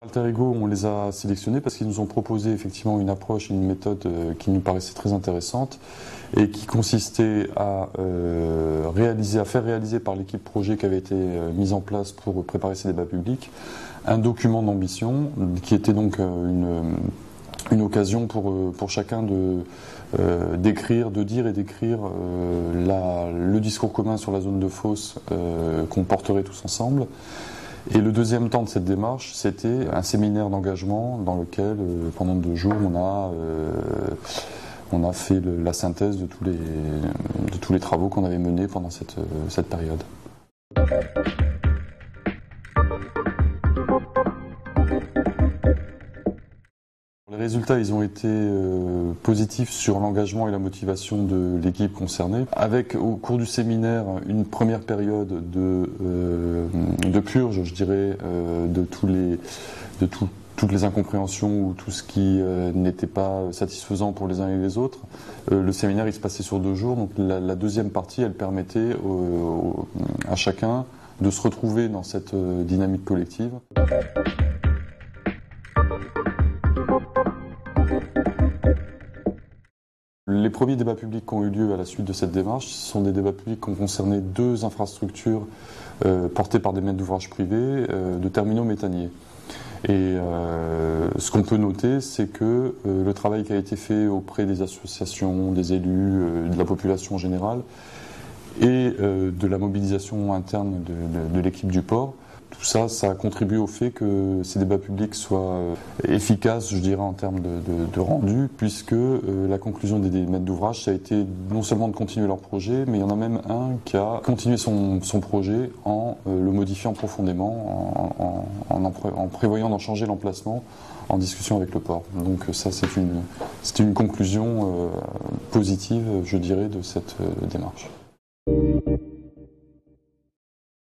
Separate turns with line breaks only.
Alter Ego, on les a sélectionnés parce qu'ils nous ont proposé effectivement une approche, une méthode qui nous paraissait très intéressante et qui consistait à faire réaliser par l'équipe projet qui avait été mise en place pour préparer ces débats publics un document d'ambition qui était donc une occasion pour chacun de dire et d'écrire le discours commun sur la zone de fosse qu'on porterait tous ensemble. Et le deuxième temps de cette démarche, c'était un séminaire d'engagement dans lequel, pendant 2 jours, on a fait la synthèse de tous les travaux qu'on avait menés pendant cette période. Les résultats, ils ont été positifs sur l'engagement et la motivation de l'équipe concernée, avec au cours du séminaire une première période de purge, je dirais, de toutes les incompréhensions ou tout ce qui n'était pas satisfaisant pour les uns et les autres. Le séminaire, il se passait sur 2 jours, donc la deuxième partie, elle permettait à chacun de se retrouver dans cette dynamique collective. Les premiers débats publics qui ont eu lieu à la suite de cette démarche, ce sont des débats publics qui ont concerné 2 infrastructures portées par des maîtres d'ouvrage privés de terminaux méthaniers. Et ce qu'on peut noter, c'est que le travail qui a été fait auprès des associations, des élus, de la population en général, et de la mobilisation interne de l'équipe du port, tout ça, ça a contribué au fait que ces débats publics soient efficaces, je dirais, en termes de rendu, puisque la conclusion des maîtres d'ouvrage, ça a été non seulement de continuer leur projet, mais il y en a même un qui a continué son projet en le modifiant profondément, en prévoyant d'en changer l'emplacement en discussion avec le port. Donc ça, c'était une conclusion positive, je dirais, de cette démarche.